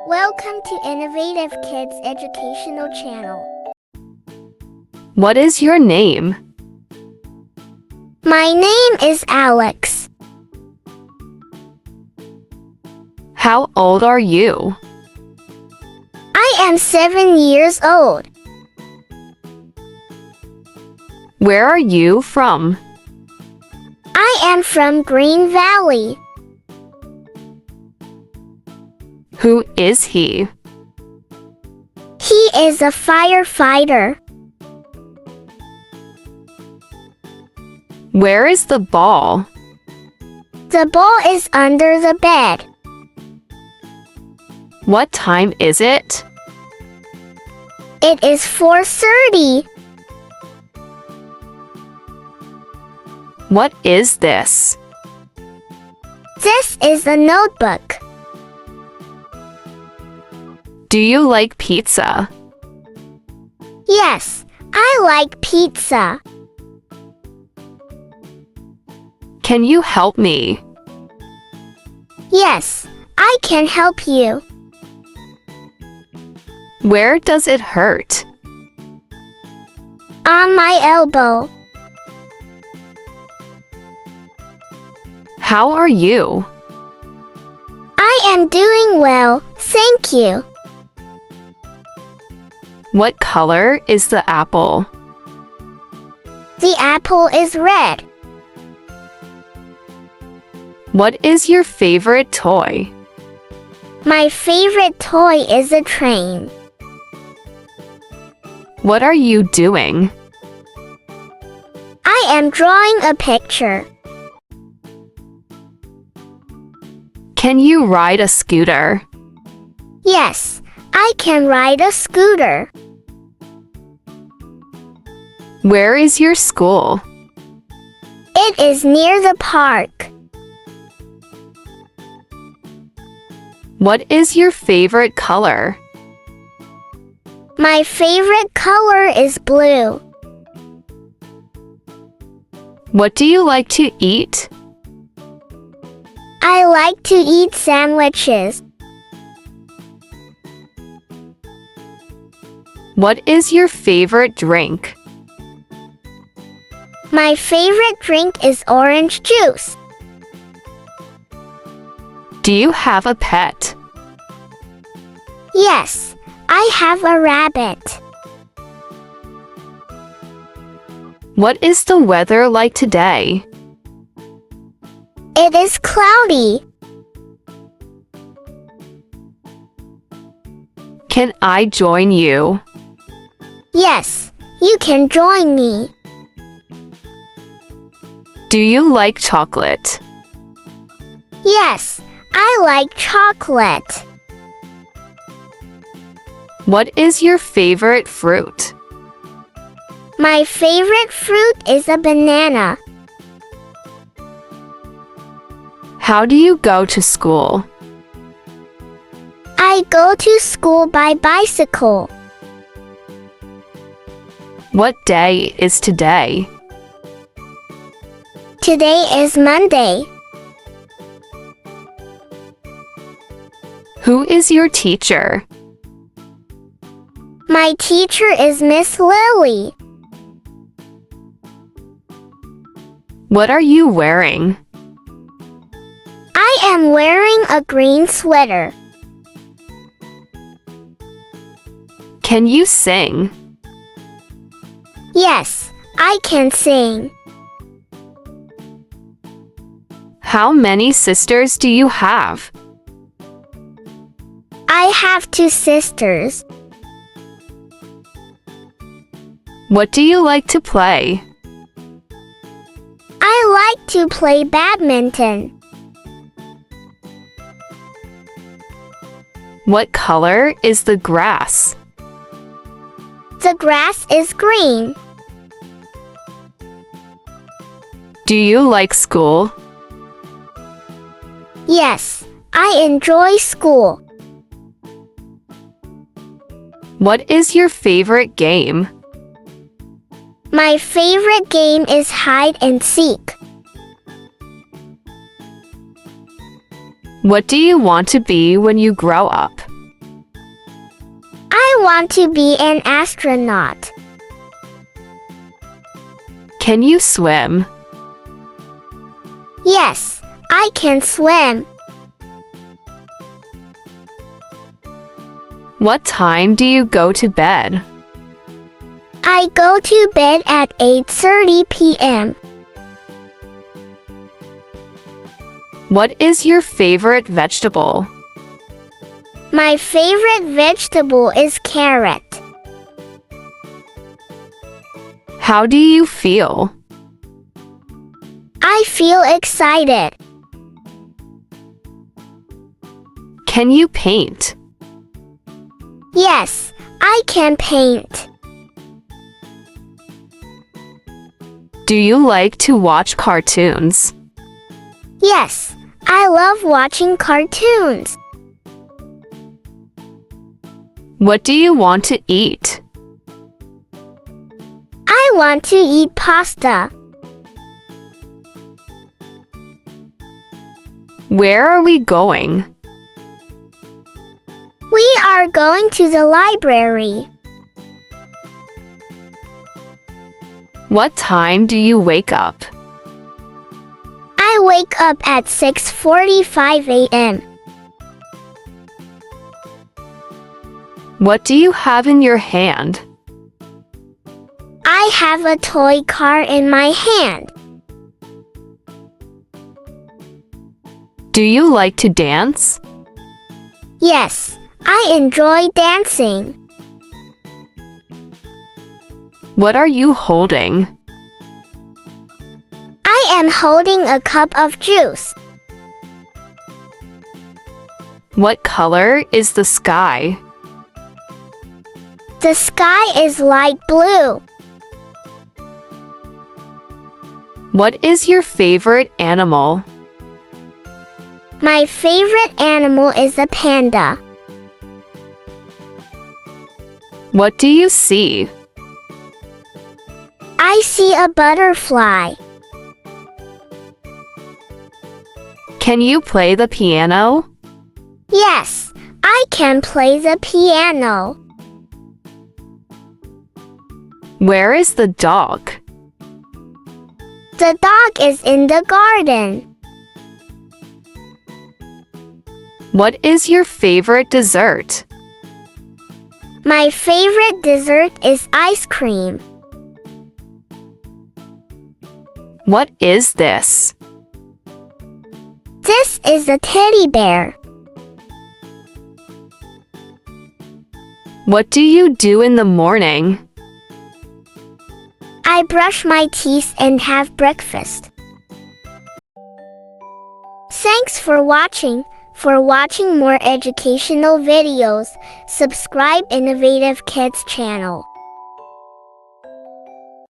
Welcome to Innovative Kids Educational Channel. What is your name? My name is Alex. How old are you? I am 7 years old. Where are you from? I am from Green Valley. Who is he? He is a firefighter. Where is the ball? The ball is under the bed. What time is it? It is 4:30. What is this? This is a notebook. Do you like pizza? Yes, I like pizza. Can you help me? Yes, I can help you. Where does it hurt? On my elbow. How are you? I am doing well, thank you. What color is the apple? The apple is red. What is your favorite toy? My favorite toy is a train. What are you doing? I am drawing a picture. Can you ride a scooter? Yes, I can ride a scooter. Where is your school? It is near the park. What is your favorite color? My favorite color is blue. What do you like to eat? I like to eat sandwiches. What is your favorite drink? My favorite drink is orange juice. Do you have a pet? Yes, I have a rabbit. What is the weather like today? It is cloudy. Can I join you? Yes, you can join me. Do you like chocolate? Yes, I like chocolate. What is your favorite fruit? My favorite fruit is a banana. How do you go to school? I go to school by bicycle. What day is today? Today is Monday. Who is your teacher? My teacher is Miss Lily. What are you wearing? I am wearing a green sweater. Can you sing? Yes, I can sing. How many sisters do you have? I have 2 sisters. What do you like to play? I like to play badminton. What color is the grass? The grass is green. Do you like school? Yes, I enjoy school. What is your favorite game? My favorite game is hide and seek. What do you want to be when you grow up? I want to be an astronaut. Can you swim? Yes, I can swim. What time do you go to bed? I go to bed at 8:30 p.m. What is your favorite vegetable? My favorite vegetable is carrot. How do you feel? I feel excited. Can you paint? Yes, I can paint. Do you like to watch cartoons? Yes, I love watching cartoons. What do you want to eat? I want to eat pasta. Where are we going? We are going to the library. What time do you wake up? I wake up at 6:45 a.m. What do you have in your hand? I have a toy car in my hand. Do you like to dance? Yes, I enjoy dancing. What are you holding? I am holding a cup of juice. What color is the sky? The sky is light blue. What is your favorite animal? My favorite animal is a panda. What do you see? I see a butterfly. Can you play the piano? Yes, I can play the piano. Where is the dog? The dog is in the garden. What is your favorite dessert? My favorite dessert is ice cream. What is this? This is a teddy bear. What do you do in the morning? I brush my teeth and have breakfast. Thanks for watching. For watching more educational videos, subscribe Innovative Kids channel.